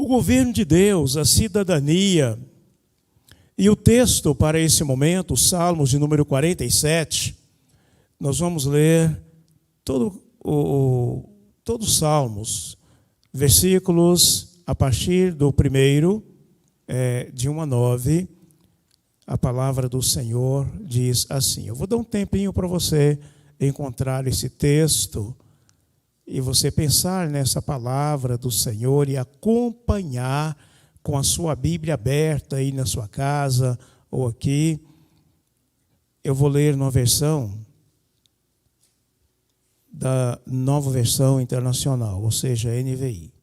governo de Deus, a cidadania. E o texto para esse momento, os Salmos de número 47, nós vamos ler todos os Salmos, versículos a partir do primeiro, de 1 a 9, a palavra do Senhor diz assim. Eu vou dar um tempinho para você encontrar esse texto e você pensar nessa palavra do Senhor e acompanhar com a sua Bíblia aberta aí na sua casa ou aqui. Eu vou ler numa versão da Nova Versão Internacional, ou seja, NVI.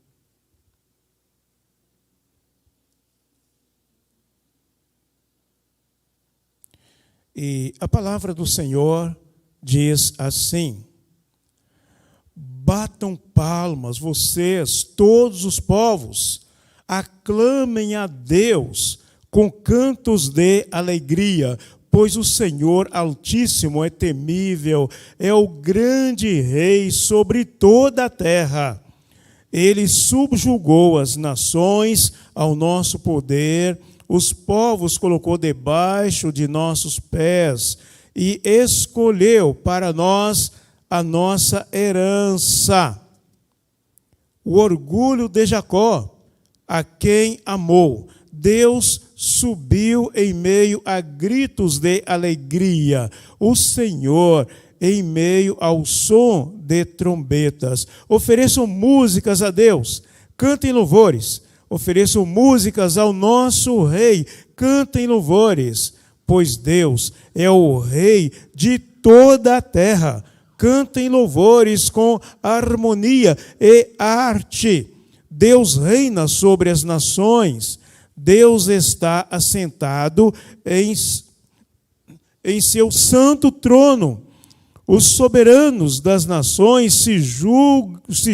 E a palavra do Senhor diz assim: batam palmas, vocês, todos os povos, aclamem a Deus com cantos de alegria, pois o Senhor Altíssimo é temível, é o grande Rei sobre toda a terra. Ele subjugou as nações ao nosso poder, os povos colocou debaixo de nossos pés e escolheu para nós a nossa herança. O orgulho de Jacó, a quem amou. Deus subiu em meio a gritos de alegria. O Senhor em meio ao som de trombetas. Ofereçam músicas a Deus, cantem louvores. Ofereçam músicas ao nosso Rei, cantem louvores, pois Deus é o Rei de toda a terra. Cantem louvores com harmonia e arte. Deus reina sobre as nações. Deus está assentado em seu santo trono. Os soberanos das nações se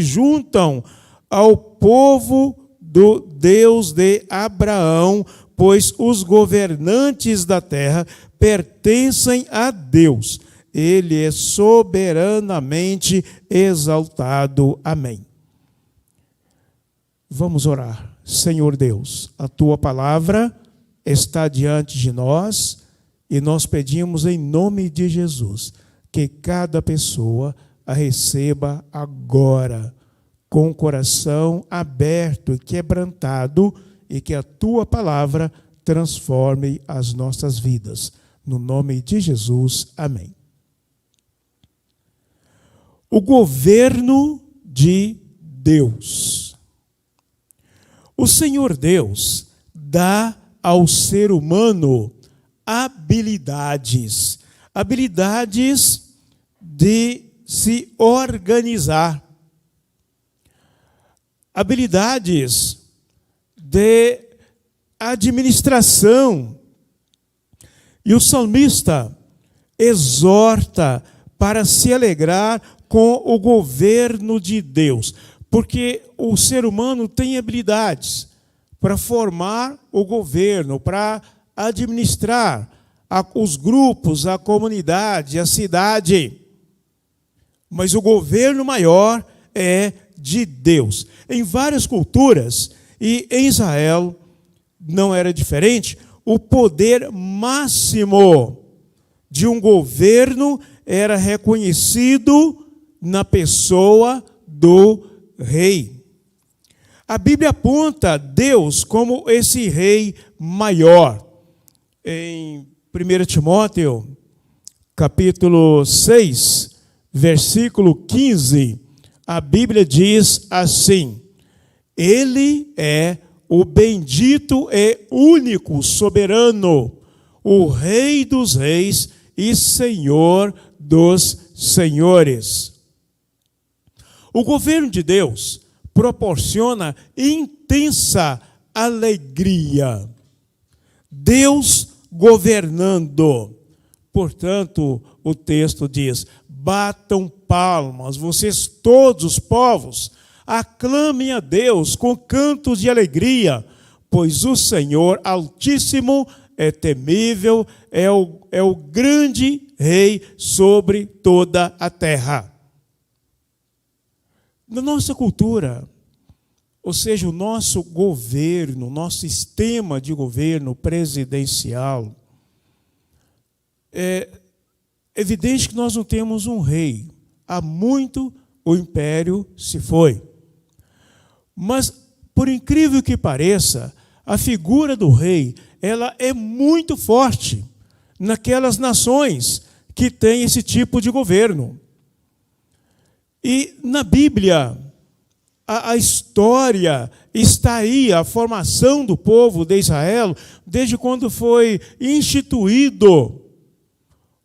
juntam ao povo do Deus de Abraão, pois os governantes da terra pertencem a Deus. Ele é soberanamente exaltado. Amém. Vamos orar. Senhor Deus, a Tua palavra está diante de nós e nós pedimos em nome de Jesus que cada pessoa a receba agora com o coração aberto e quebrantado e que a Tua palavra transforme as nossas vidas. No nome de Jesus, amém. O governo de Deus. O Senhor Deus dá ao ser humano habilidades de se organizar, habilidades de administração. E o salmista exorta para se alegrar com o governo de Deus, porque o ser humano tem habilidades para formar o governo, para administrar os grupos, a comunidade, a cidade. Mas o governo maior é de Deus. Em várias culturas, e em Israel não era diferente, o poder máximo de um governo era reconhecido na pessoa do rei. A Bíblia aponta Deus como esse rei maior. Em 1 Timóteo, capítulo 6, versículo 15, a Bíblia diz assim: Ele é o bendito e único soberano, o Rei dos reis e Senhor dos senhores. O governo de Deus proporciona intensa alegria. Deus governando. Portanto, o texto diz: batam palmas, vocês todos os povos, aclamem a Deus com cantos de alegria, pois o Senhor Altíssimo é temível, é o grande Rei sobre toda a terra. Na nossa cultura, Ou seja, o nosso governo, o nosso sistema de governo presidencial, é evidente que nós não temos um rei. Há muito o império se foi. Mas, por incrível que pareça, a figura do rei, ela é muito forte naquelas nações que têm esse tipo de governo. E na Bíblia, a história está aí, a formação do povo de Israel, desde quando foi instituído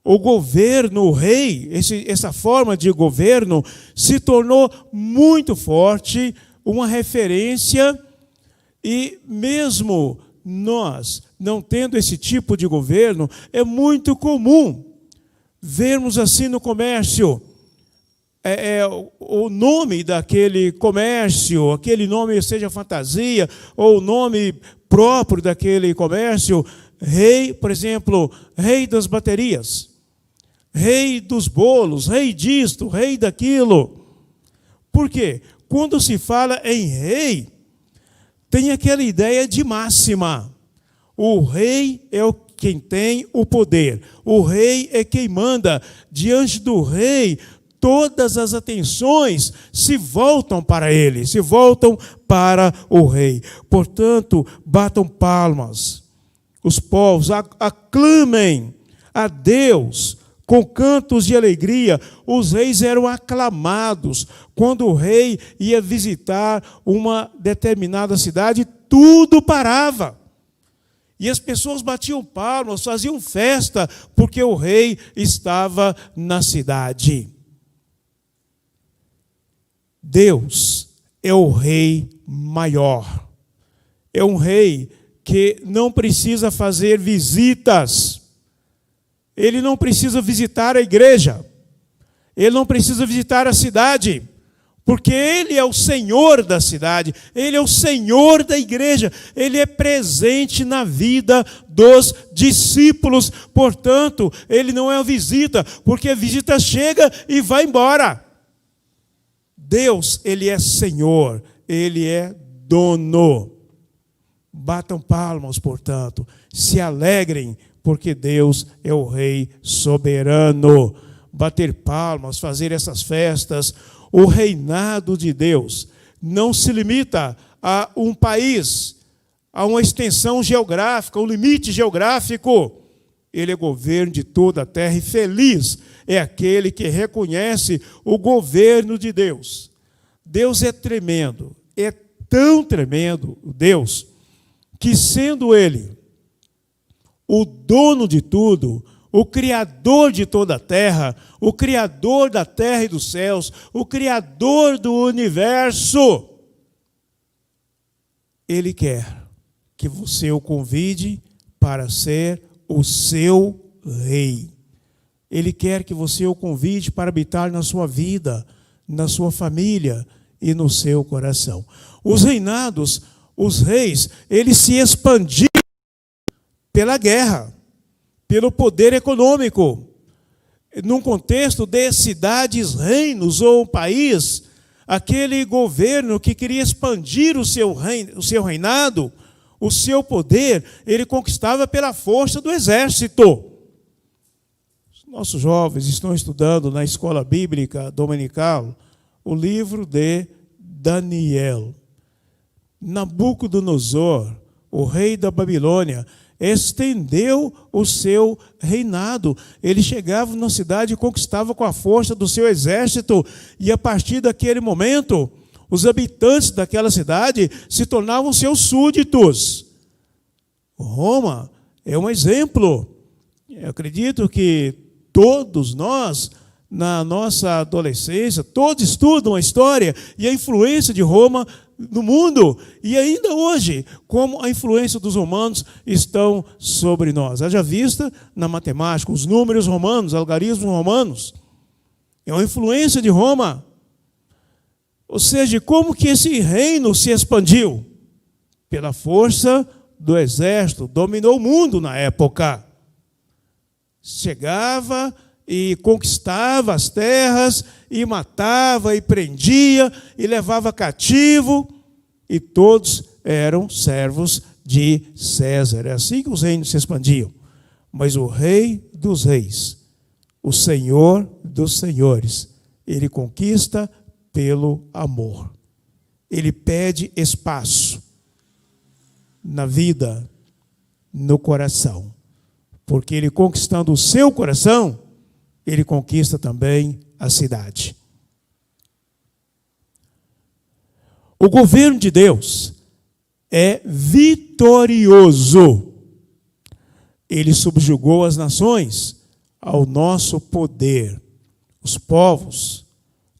o governo, o rei, essa forma de governo se tornou muito forte, uma referência, e mesmo nós, não tendo esse tipo de governo, é muito comum vermos assim no comércio, o nome daquele comércio, aquele nome seja fantasia, ou o nome próprio daquele comércio, rei, por exemplo, rei das baterias, rei dos bolos, rei disto, rei daquilo. Por quê? Quando se fala em rei, tem aquela ideia de máxima. O rei é quem tem o poder. O rei é quem manda. Diante do rei, todas as atenções se voltam para ele, se voltam para o rei. Portanto, batam palmas. Os povos aclamem a Deus com cantos de alegria. Os reis eram aclamados. Quando o rei ia visitar uma determinada cidade, tudo parava. E as pessoas batiam palmas, faziam festa, porque o rei estava na cidade. Deus é o rei maior. É um rei que não precisa fazer visitas. Ele não precisa visitar a igreja. Ele não precisa visitar a cidade. Porque Ele é o Senhor da cidade. Ele é o Senhor da igreja. Ele é presente na vida dos discípulos. Portanto, Ele não é uma visita, porque a visita chega e vai embora. Deus, Ele é Senhor. Ele é dono. Batam palmas, portanto. Se alegrem, porque Deus é o Rei soberano. Bater palmas, fazer essas festas. O reinado de Deus não se limita a um país, a uma extensão geográfica, um limite geográfico. Ele é governo de toda a terra, e feliz é aquele que reconhece o governo de Deus. Deus é tremendo, é tão tremendo o Deus, que sendo Ele o dono de tudo, o Criador de toda a terra, o Criador da terra e dos céus, o Criador do universo, Ele quer que você o convide para ser o seu rei. Ele quer que você o convide para habitar na sua vida, na sua família e no seu coração. Os reinados, os reis, eles se expandiram pela guerra, pelo poder econômico. Num contexto de cidades, reinos ou um país, aquele governo que queria expandir o seu reinado, o seu poder, ele conquistava pela força do exército. Nossos jovens estão estudando na escola bíblica dominical o livro de Daniel. Nabucodonosor, o rei da Babilônia, estendeu o seu reinado. Ele chegava na cidade e conquistava com a força do seu exército, e a partir daquele momento, os habitantes daquela cidade se tornavam seus súditos. Roma é um exemplo. Eu acredito que todos nós, na nossa adolescência, todos estudam a história e a influência de Roma no mundo, e ainda hoje, como a influência dos romanos estão sobre nós. Haja vista na matemática, os números romanos, algarismos romanos, é uma influência de Roma. Ou seja, como que esse reino se expandiu? Pela força do exército, dominou o mundo na época. Chegava e conquistava as terras, e matava, e prendia, e levava cativo. e todos eram servos de César. É assim que os reinos se expandiam. Mas o Rei dos Reis, o Senhor dos Senhores, ele conquista pelo amor. Ele pede espaço na vida, no coração. Porque ele conquistando o seu coração, ele conquista também a cidade. O governo de Deus é vitorioso. Ele subjugou as nações ao nosso poder. Os povos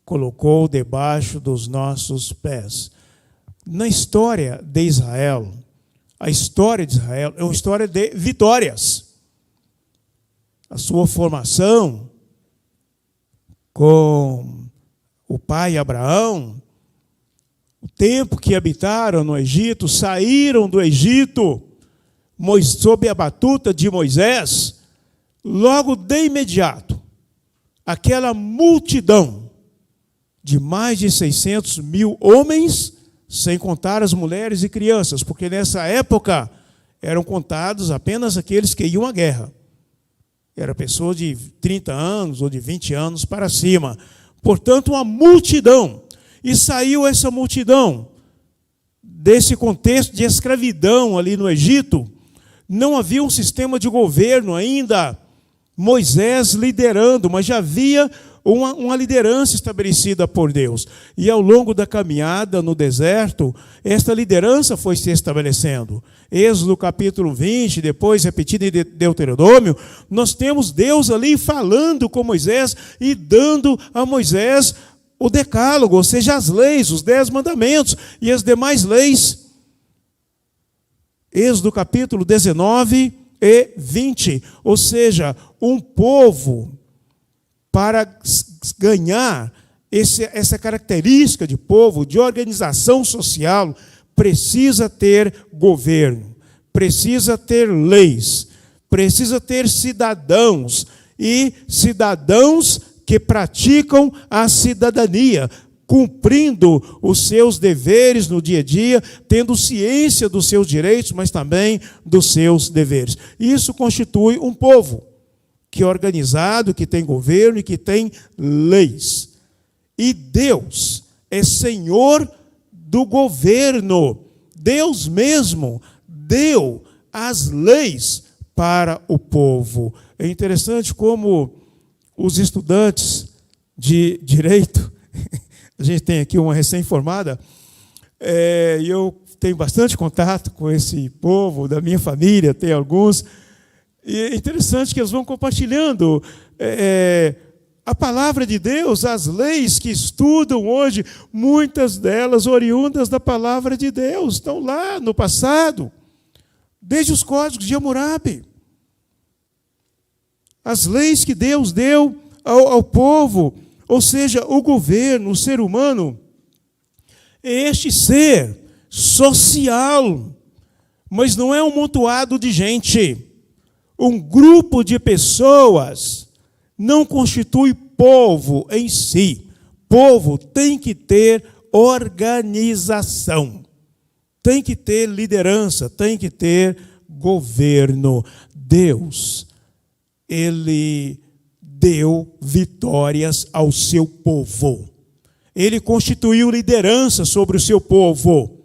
colocou debaixo dos nossos pés. Na história de Israel, a história de Israel é uma história de vitórias. A sua formação com o pai Abraão, o tempo que habitaram no Egito, saíram do Egito, sob a batuta de Moisés, logo de imediato, aquela multidão de mais de 600 mil homens, sem contar as mulheres e crianças, porque nessa época eram contados apenas aqueles que iam à guerra. Era pessoa de 30 anos ou de 20 anos para cima. Portanto, uma multidão. E saiu essa multidão desse contexto de escravidão ali no Egito. Não havia um sistema de governo ainda, Moisés liderando, mas já havia uma liderança estabelecida por Deus. E ao longo da caminhada no deserto, esta liderança foi se estabelecendo. Êxodo capítulo 20, depois repetido em Deuteronômio, nós temos Deus ali falando com Moisés e dando a Moisés o decálogo, ou seja, as leis, os 10 mandamentos e as demais leis. Êxodo capítulo 19 e 20, ou seja, um povo, para ganhar essa característica de povo, de organização social, precisa ter governo, precisa ter leis, precisa ter cidadãos, e cidadãos que praticam a cidadania, cumprindo os seus deveres no dia a dia, tendo ciência dos seus direitos, mas também dos seus deveres. Isso constitui um povo que é organizado, que tem governo e que tem leis. E Deus é Senhor do governo. Deus mesmo deu as leis para o povo. É interessante como os estudantes de direito, a gente tem aqui uma recém-formada, e eu tenho bastante contato com esse povo, da minha família, tem alguns, e é interessante que eles vão compartilhando a palavra de Deus, as leis que estudam hoje, muitas delas oriundas da palavra de Deus, estão lá no passado, desde os códigos de Hammurabi. As leis que Deus deu ao povo, ou seja, o governo, o ser humano, é este ser social, mas não é um amontoado de gente. Um grupo de pessoas não constitui povo em si. Povo tem que ter organização, tem que ter liderança, tem que ter governo. Deus, Ele deu vitórias ao seu povo. Ele constituiu liderança sobre o seu povo.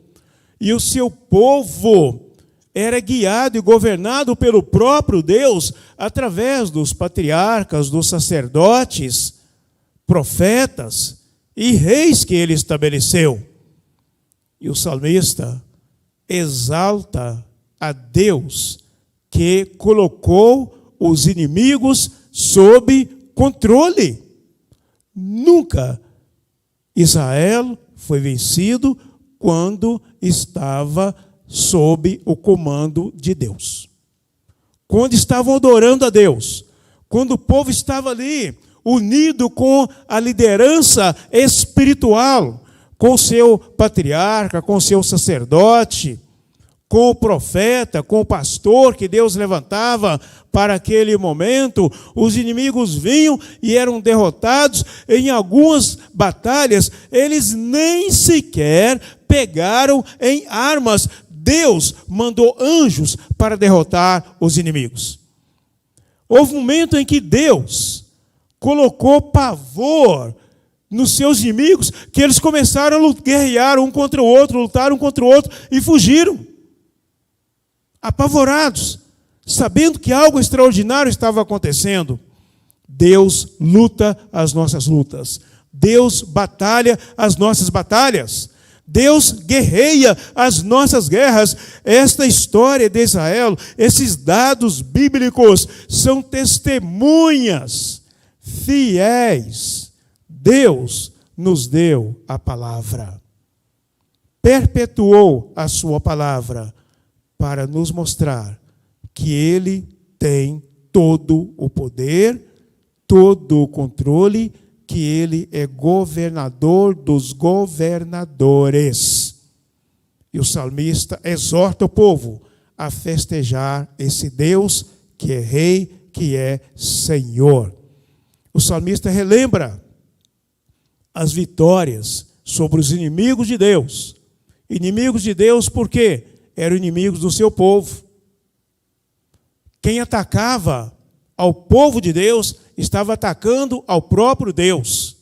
E o seu povo era guiado e governado pelo próprio Deus através dos patriarcas, dos sacerdotes, profetas e reis que ele estabeleceu. E o salmista exalta a Deus que colocou os inimigos sob controle. Nunca Israel foi vencido quando estava sob o comando de Deus. Quando estavam adorando a Deus, quando o povo estava ali, unido com a liderança espiritual, com o seu patriarca, com o seu sacerdote, com o profeta, com o pastor que Deus levantava para aquele momento, os inimigos vinham e eram derrotados. Em algumas batalhas, eles nem sequer pegaram em armas. Deus mandou anjos para derrotar os inimigos. Houve um momento em que Deus colocou pavor nos seus inimigos, que eles começaram a guerrear um contra o outro, lutaram um contra o outro e fugiram. Apavorados, sabendo que algo extraordinário estava acontecendo. Deus luta as nossas lutas. Deus batalha as nossas batalhas. Deus guerreia as nossas guerras. Esta história de Israel, esses dados bíblicos, são testemunhas fiéis. Deus nos deu a palavra. Perpetuou a sua palavra para nos mostrar que Ele tem todo o poder, todo o controle, que Ele é governador dos governadores. E o salmista exorta o povo a festejar esse Deus que é Rei, que é Senhor. O salmista relembra as vitórias sobre os inimigos de Deus. Inimigos de Deus por quê? Eram inimigos do seu povo. Quem atacava ao povo de Deus estava atacando ao próprio Deus.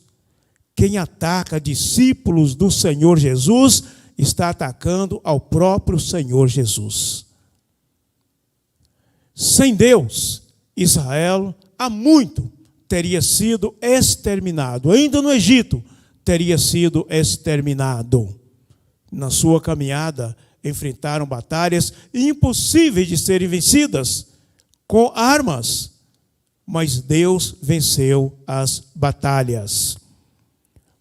Quem ataca discípulos do Senhor Jesus está atacando ao próprio Senhor Jesus. Sem Deus, Israel há muito teria sido exterminado. Ainda no Egito teria sido exterminado. Na sua caminhada, enfrentaram batalhas impossíveis de serem vencidas com armas. Mas Deus venceu as batalhas.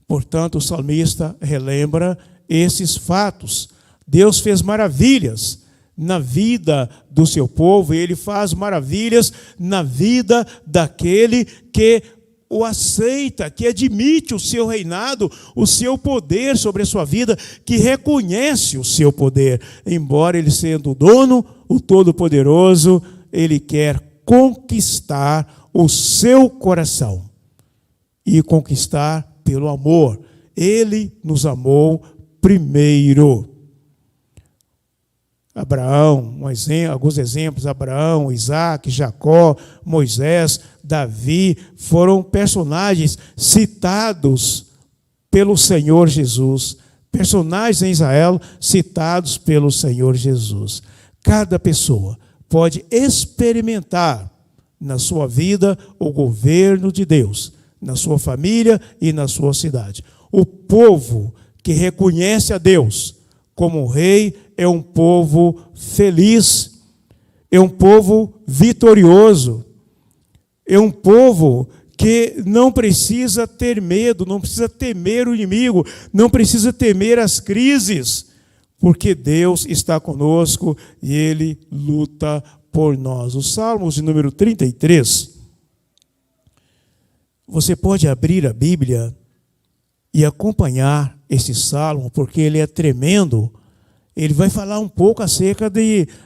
Portanto, o salmista relembra esses fatos. Deus fez maravilhas na vida do seu povo, e Ele faz maravilhas na vida daquele que o aceita, que admite o seu reinado, o seu poder sobre a sua vida, que reconhece o seu poder. Embora Ele sendo o dono, o Todo-Poderoso, Ele quer conquistar o seu coração e conquistar pelo amor. Ele nos amou primeiro. Abraão, alguns exemplos: Abraão, Isaac, Jacó, Moisés, Davi, foram personagens citados pelo Senhor Jesus. Personagens em Israel citados pelo Senhor Jesus. Cada pessoa pode experimentar na sua vida o governo de Deus, na sua família e na sua cidade. O povo que reconhece a Deus como Rei é um povo feliz, é um povo vitorioso, é um povo que não precisa ter medo, não precisa temer o inimigo, não precisa temer as crises, porque Deus está conosco e Ele luta por nós. Os Salmos de número 33, você pode abrir a Bíblia e acompanhar esse salmo, porque ele é tremendo. Ele vai falar um pouco acerca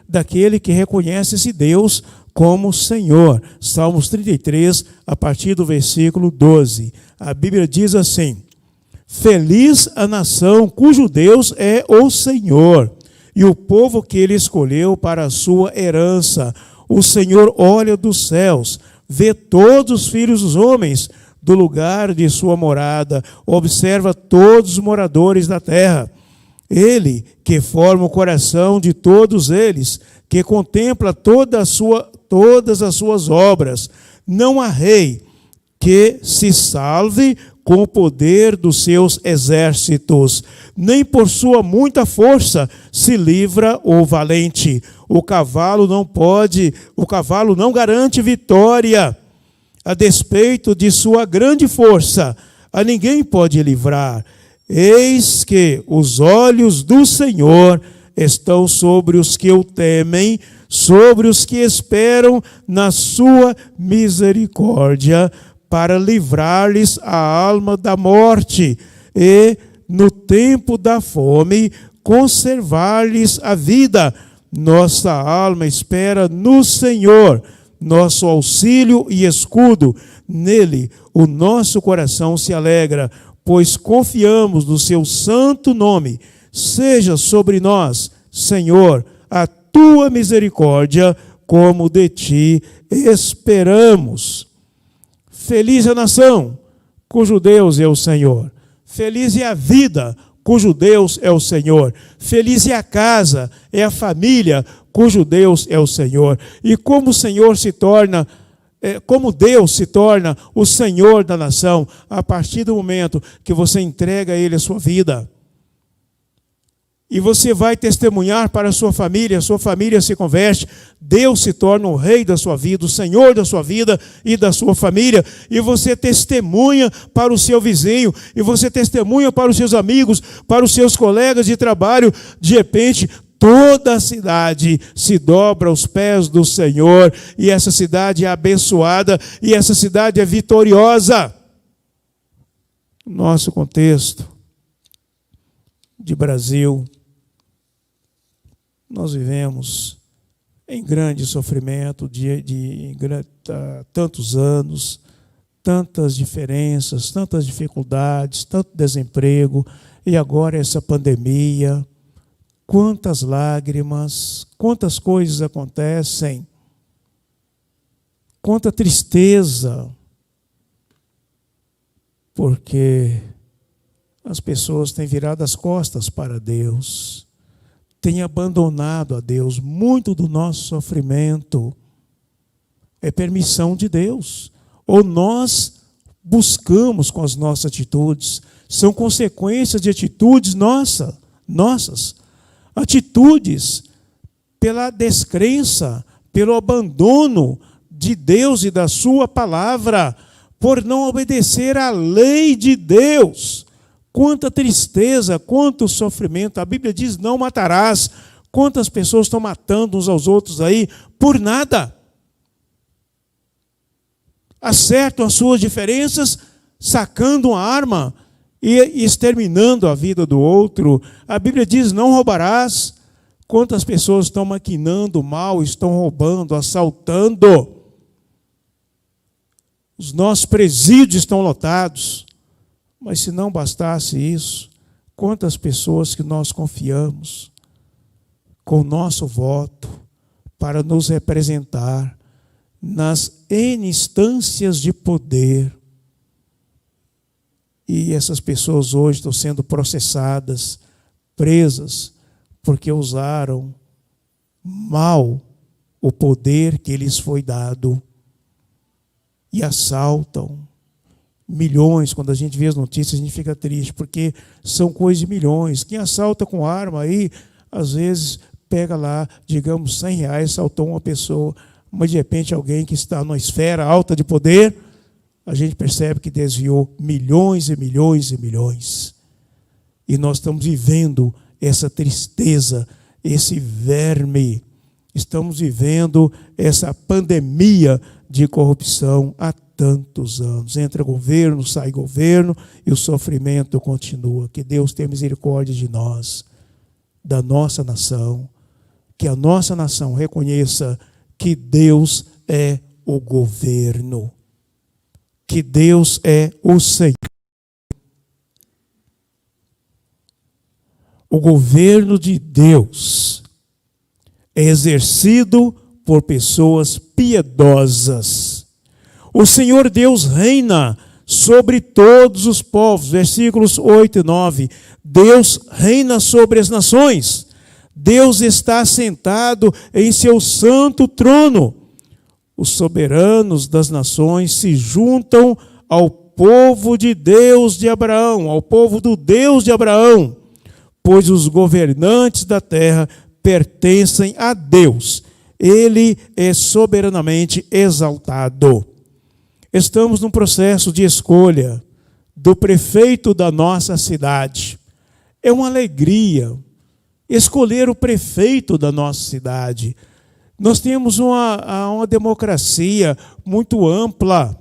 daquele que reconhece esse Deus como Senhor. Salmos 33, a partir do versículo 12. A Bíblia diz assim: feliz a nação cujo Deus é o Senhor, e o povo que Ele escolheu para a sua herança. O Senhor olha dos céus, vê todos os filhos dos homens do lugar de sua morada, observa todos os moradores da terra. Ele que forma o coração de todos eles, que contempla todas as suas obras. Não há rei que se salve com o poder dos seus exércitos, nem por sua muita força se livra o valente. O cavalo não garante vitória. A despeito de sua grande força, a ninguém pode livrar. Eis que os olhos do Senhor estão sobre os que o temem, sobre os que esperam na sua misericórdia, para livrar-lhes a alma da morte e, no tempo da fome, conservar-lhes a vida. Nossa alma espera no Senhor, nosso auxílio e escudo. Nele o nosso coração se alegra, pois confiamos no seu santo nome. Seja sobre nós, Senhor, a tua misericórdia, como de ti esperamos. Feliz a nação, cujo Deus é o Senhor. Feliz é a vida, cujo Deus é o Senhor. Feliz é a casa, é a família, cujo Deus é o Senhor. E como o Senhor se torna, como Deus se torna o Senhor da nação, a partir do momento que você entrega a Ele a sua vida. E você vai testemunhar para a sua família se converte, Deus se torna o rei da sua vida, o Senhor da sua vida e da sua família, e você testemunha para o seu vizinho, e você testemunha para os seus amigos, para os seus colegas de trabalho. De repente, toda a cidade se dobra aos pés do Senhor, e essa cidade é abençoada, e essa cidade é vitoriosa. Nosso contexto de Brasil, nós vivemos em grande sofrimento tantos anos, tantas diferenças, tantas dificuldades, tanto desemprego, e agora essa pandemia. Quantas lágrimas, quantas coisas acontecem, quanta tristeza, porque as pessoas têm virado as costas para Deus, têm abandonado a Deus. Muito do nosso sofrimento é permissão de Deus, ou nós buscamos com as nossas atitudes, são consequências de atitudes nossas, atitudes pela descrença, pelo abandono de Deus e da sua palavra, por não obedecer à lei de Deus. Quanta tristeza, quanto sofrimento. A Bíblia diz: não matarás. Quantas pessoas estão matando uns aos outros aí por nada? Acertam as suas diferenças, sacando uma arma e exterminando a vida do outro. A Bíblia diz: não roubarás. Quantas pessoas estão maquinando mal, estão roubando, assaltando. Os nossos presídios estão lotados. Mas se não bastasse isso, quantas pessoas que nós confiamos com o nosso voto para nos representar nas N instâncias de poder. E essas pessoas hoje estão sendo processadas, presas, porque usaram mal o poder que lhes foi dado e assaltam milhões. Quando a gente vê as notícias, a gente fica triste, porque são coisas de milhões. Quem assalta com arma aí, às vezes pega lá, digamos, R$100, assaltou uma pessoa, mas de repente alguém que está numa esfera alta de poder, a gente percebe que desviou milhões e milhões e milhões. E nós estamos vivendo essa tristeza, esse verme, estamos vivendo essa pandemia de corrupção há tantos anos. Entra governo, sai governo e o sofrimento continua. Que Deus tenha misericórdia de nós, da nossa nação, que a nossa nação reconheça que Deus é o governo, que Deus é o Senhor. O governo de Deus é exercido por pessoas piedosas. O Senhor Deus reina sobre todos os povos. Versículos 8 e 9. Deus reina sobre as nações. Deus está sentado em seu santo trono. Os soberanos das nações se juntam ao povo de Deus de Abraão, ao povo do Deus de Abraão, pois os governantes da terra pertencem a Deus. Ele é soberanamente exaltado. Estamos num processo de escolha do prefeito da nossa cidade. É uma alegria escolher o prefeito da nossa cidade. Nós temos uma democracia muito ampla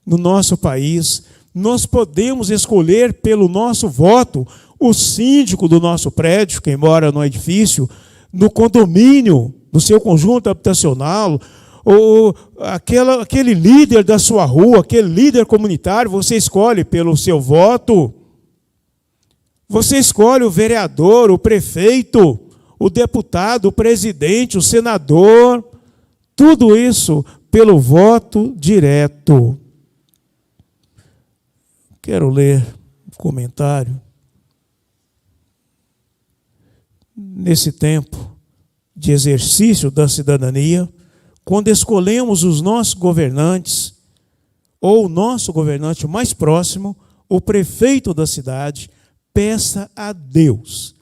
no nosso país. Nós podemos escolher pelo nosso voto o síndico do nosso prédio, quem mora no edifício, no condomínio, no seu conjunto habitacional, ou aquele líder da sua rua, aquele líder comunitário, você escolhe pelo seu voto. Você escolhe o vereador, o prefeito, o deputado, o presidente, o senador, tudo isso pelo voto direto. Quero ler um comentário. Nesse tempo de exercício da cidadania, quando escolhemos os nossos governantes, ou o nosso governante mais próximo, o prefeito da cidade, peça a Deus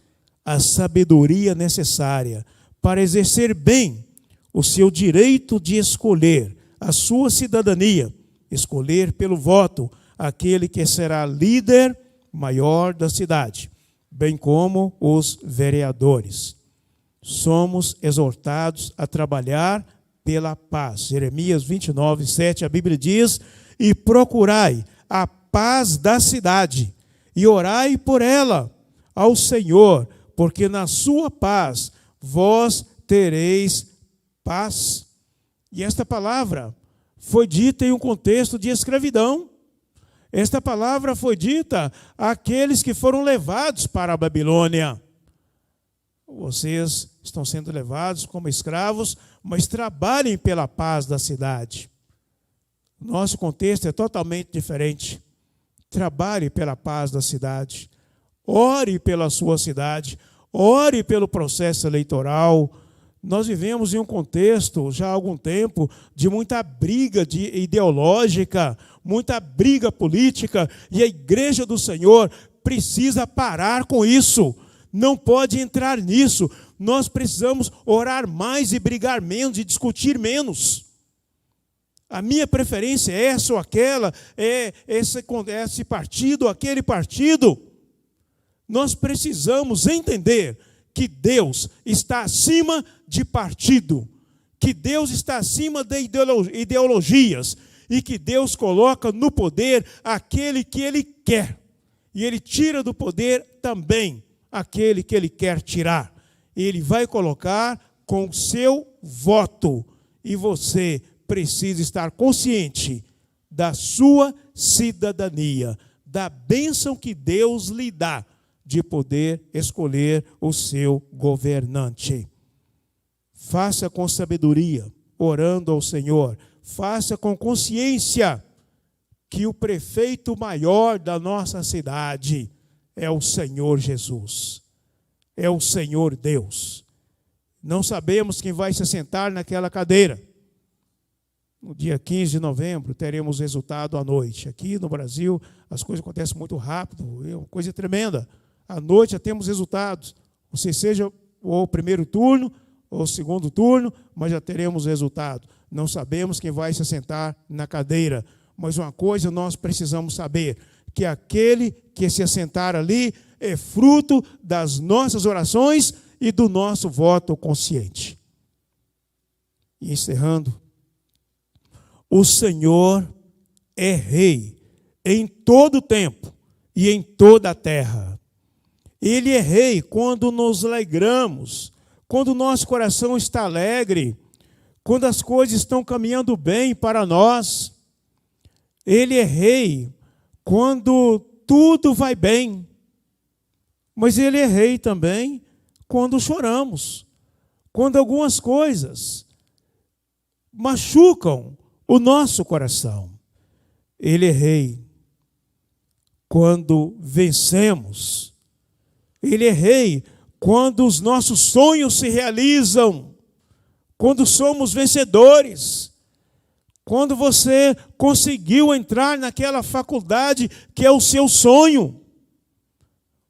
a sabedoria necessária para exercer bem o seu direito de escolher a sua cidadania, escolher pelo voto aquele que será líder maior da cidade, bem como os vereadores. Somos exortados a trabalhar pela paz. Jeremias 29, 7, a Bíblia diz: e procurai a paz da cidade, e orai por ela ao Senhor, porque na sua paz vós tereis paz. E esta palavra foi dita em um contexto de escravidão. Esta palavra foi dita àqueles que foram levados para a Babilônia. Vocês estão sendo levados como escravos, mas trabalhem pela paz da cidade. Nosso contexto é totalmente diferente. Trabalhe pela paz da cidade. Ore pela sua cidade. Ore pelo processo eleitoral. Nós vivemos em um contexto, já há algum tempo, de muita briga ideológica, muita briga política, e a Igreja do Senhor precisa parar com isso. Não pode entrar nisso. Nós precisamos orar mais e brigar menos e discutir menos. A minha preferência é essa ou aquela, é esse partido, aquele partido. Nós precisamos entender que Deus está acima de partido, que Deus está acima de ideologias e que Deus coloca no poder aquele que Ele quer. E Ele tira do poder também aquele que Ele quer tirar. Ele vai colocar com o seu voto. E você precisa estar consciente da sua cidadania, da bênção que Deus lhe dá de poder escolher o seu governante. Faça com sabedoria, orando ao Senhor. Faça com consciência que o prefeito maior da nossa cidade é o Senhor Jesus. É o Senhor Deus. Não sabemos quem vai se sentar naquela cadeira. No dia 15 de novembro, teremos resultado à noite. Aqui no Brasil, as coisas acontecem muito rápido, é uma coisa tremenda. À noite já temos resultados. Ou seja o primeiro turno ou o segundo turno, mas já teremos resultado. Não sabemos quem vai se sentar na cadeira. Mas uma coisa nós precisamos saber, que aquele que se assentar ali é fruto das nossas orações e do nosso voto consciente. E encerrando, o Senhor é Rei em todo o tempo e em toda a terra. Ele é Rei quando nos alegramos, quando o nosso coração está alegre, quando as coisas estão caminhando bem para nós. Ele é Rei quando tudo vai bem. Mas Ele é Rei também quando choramos, quando algumas coisas machucam o nosso coração. Ele é Rei quando vencemos. Ele é Rei quando os nossos sonhos se realizam, quando somos vencedores, quando você conseguiu entrar naquela faculdade que é o seu sonho.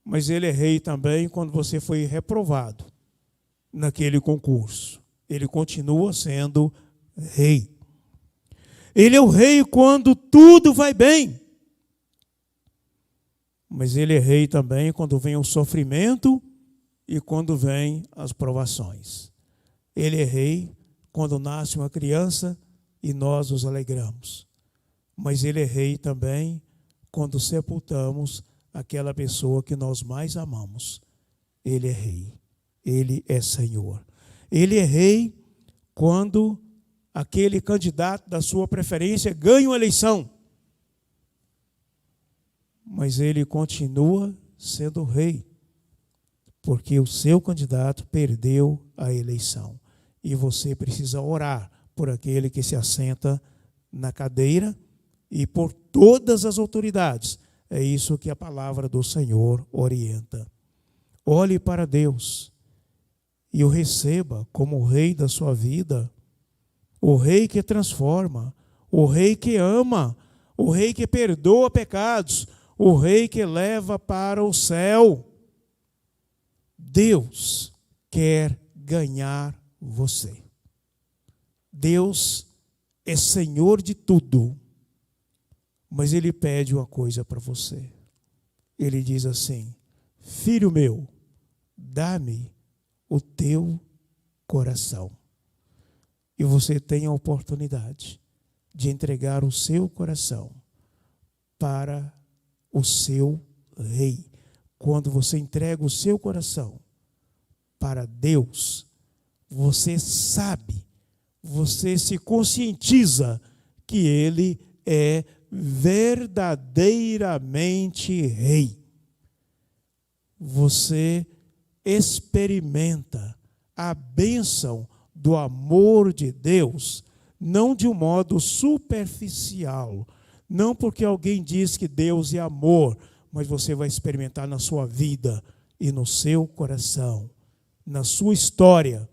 Mas Ele é Rei também quando você foi reprovado naquele concurso. Ele continua sendo Rei. Ele é o Rei quando tudo vai bem. Mas Ele é Rei também quando vem o sofrimento e quando vem as provações. Ele é Rei quando nasce uma criança e nós nos alegramos. Mas Ele é Rei também quando sepultamos aquela pessoa que nós mais amamos. Ele é Rei. Ele é Senhor. Ele é Rei quando aquele candidato da sua preferência ganha uma eleição. Mas Ele continua sendo rei, porque o seu candidato perdeu a eleição. E você precisa orar por aquele que se assenta na cadeira e por todas as autoridades. É isso que a palavra do Senhor orienta. Olhe para Deus e o receba como o rei da sua vida, o rei que transforma, o rei que ama, o rei que perdoa pecados, o rei que leva para o céu. Deus quer ganhar você. Deus é Senhor de tudo, mas Ele pede uma coisa para você. Ele diz assim: filho meu, dá-me o teu coração. E você tem a oportunidade de entregar o seu coração para o seu rei. Quando você entrega o seu coração para Deus, você sabe, você se conscientiza que Ele é verdadeiramente rei. Você experimenta a bênção do amor de Deus, não de um modo superficial, não porque alguém diz que Deus é amor, mas você vai experimentar na sua vida e no seu coração, na sua história,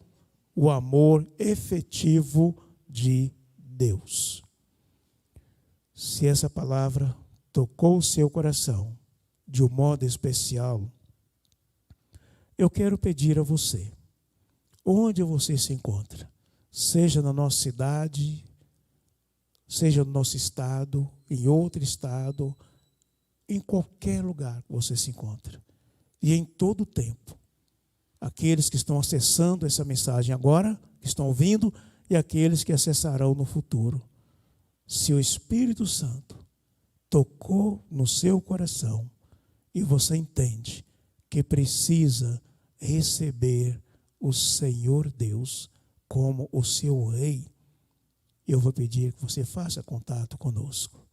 o amor efetivo de Deus. Se essa palavra tocou o seu coração de um modo especial, eu quero pedir a você, onde você se encontra, seja na nossa cidade, seja no nosso estado, em outro estado, em qualquer lugar que você se encontra, e em todo o tempo, aqueles que estão acessando essa mensagem agora, que estão ouvindo, e aqueles que acessarão no futuro. Se o Espírito Santo tocou no seu coração e você entende que precisa receber o Senhor Deus como o seu rei, eu vou pedir que você faça contato conosco.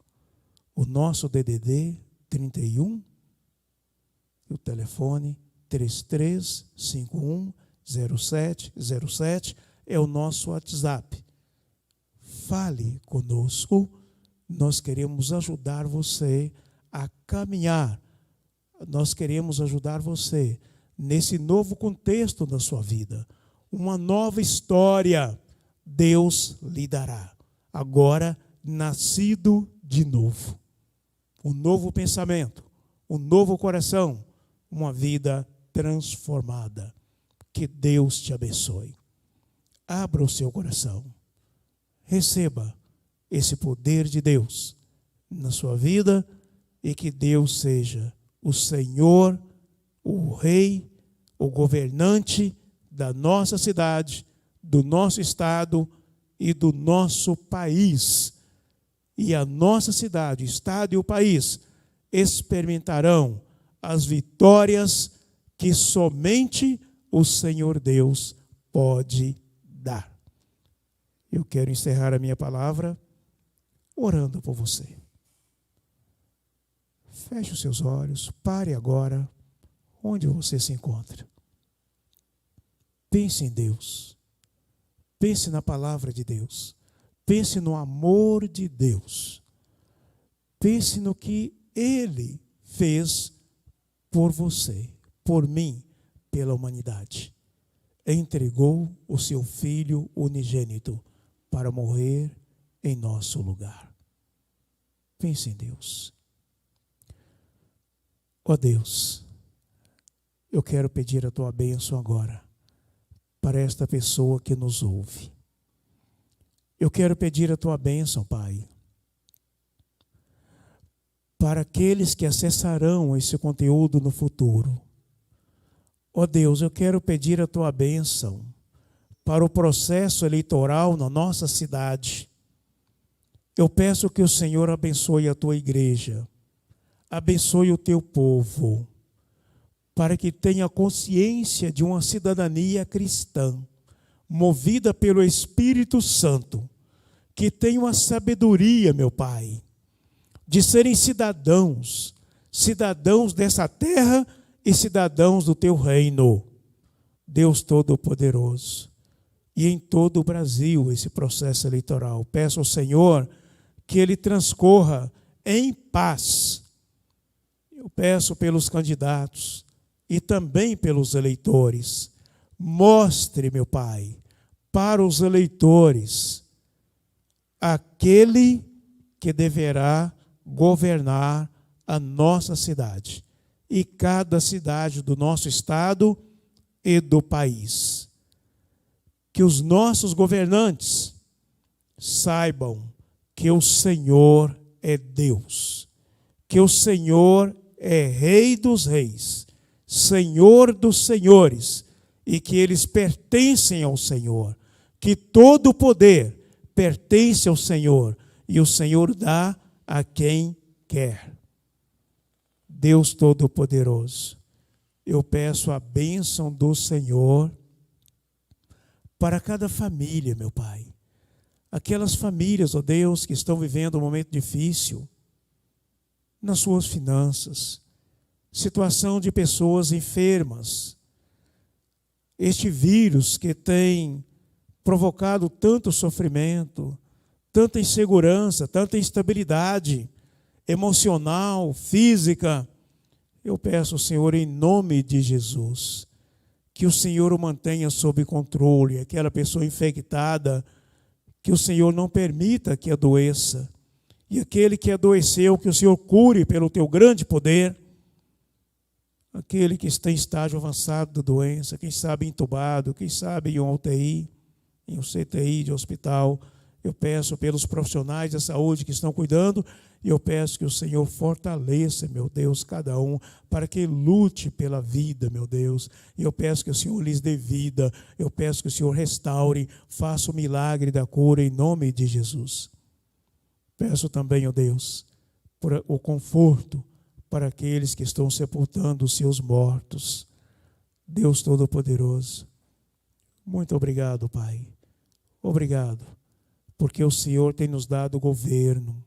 O nosso DDD 31, o telefone 33510707 é o nosso WhatsApp. Fale conosco, nós queremos ajudar você a caminhar, nós queremos ajudar você nesse novo contexto da sua vida, uma nova história Deus lhe dará, agora nascido de novo, um novo pensamento, um novo coração, uma vida transformada. Que Deus te abençoe. Abra o seu coração. Receba esse poder de Deus na sua vida e que Deus seja o Senhor, o Rei, o governante da nossa cidade, do nosso estado e do nosso país. E a nossa cidade, o estado e o país experimentarão as vitórias que somente o Senhor Deus pode dar. Eu quero encerrar a minha palavra orando por você. Feche os seus olhos, pare agora onde você se encontra. Pense em Deus. Pense na palavra de Deus. Pense no amor de Deus. Pense no que Ele fez por você, por mim, pela humanidade. Entregou o seu Filho unigênito para morrer em nosso lugar. Pense em Deus. Ó Deus, eu quero pedir a tua bênção agora para esta pessoa que nos ouve. Eu quero pedir a tua bênção, Pai, para aqueles que acessarão esse conteúdo no futuro. Ó Deus, eu quero pedir a tua bênção para o processo eleitoral na nossa cidade. Eu peço que o Senhor abençoe a tua igreja, abençoe o teu povo, para que tenha consciência de uma cidadania cristã, movida pelo Espírito Santo, que tenha uma sabedoria, meu Pai, de serem cidadãos cidadãos dessa terra e cidadãos do teu reino. Deus Todo-Poderoso. E em todo o Brasil, esse processo eleitoral. Peço ao Senhor que ele transcorra em paz. Eu peço pelos candidatos e também pelos eleitores. Mostre, meu Pai, para os eleitores aquele que deverá governar a nossa cidade e cada cidade do nosso estado e do país. Que os nossos governantes saibam que o Senhor é Deus, que o Senhor é Rei dos Reis, Senhor dos Senhores, e que eles pertencem ao Senhor, que todo o poder pertence ao Senhor, e o Senhor dá a quem quer. Deus Todo-Poderoso, eu peço a bênção do Senhor para cada família, meu Pai. Aquelas famílias, ó Deus, que estão vivendo um momento difícil nas suas finanças, situação de pessoas enfermas, este vírus que tem provocado tanto sofrimento, tanta insegurança, tanta instabilidade emocional, física. Eu peço ao Senhor, em nome de Jesus, que o Senhor o mantenha sob controle, aquela pessoa infectada, que o Senhor não permita que adoeça, e aquele que adoeceu, que o Senhor cure pelo teu grande poder, aquele que está em estágio avançado da doença, quem sabe entubado, quem sabe em um UTI, em um CTI de hospital. Eu peço pelos profissionais da saúde que estão cuidando, e eu peço que o Senhor fortaleça, meu Deus, cada um, para que lute pela vida, meu Deus. E eu peço que o Senhor lhes dê vida, eu peço que o Senhor restaure, faça o milagre da cura em nome de Jesus. Peço também, ó Deus, por o conforto para aqueles que estão sepultando os seus mortos. Deus Todo-Poderoso, muito obrigado, Pai. Obrigado, porque o Senhor tem nos dado governo,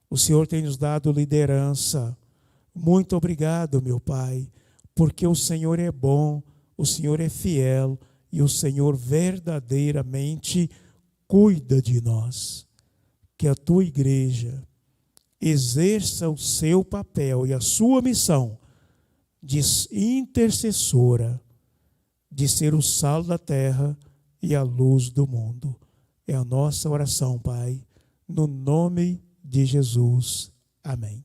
o Senhor tem nos dado liderança. Muito obrigado, meu Pai, porque o Senhor é bom, o Senhor é fiel e o Senhor verdadeiramente cuida de nós. Que a tua igreja exerça o seu papel e a sua missão de intercessora, de ser o sal da terra e a luz do mundo. É a nossa oração, Pai, no nome de Jesus. Amém.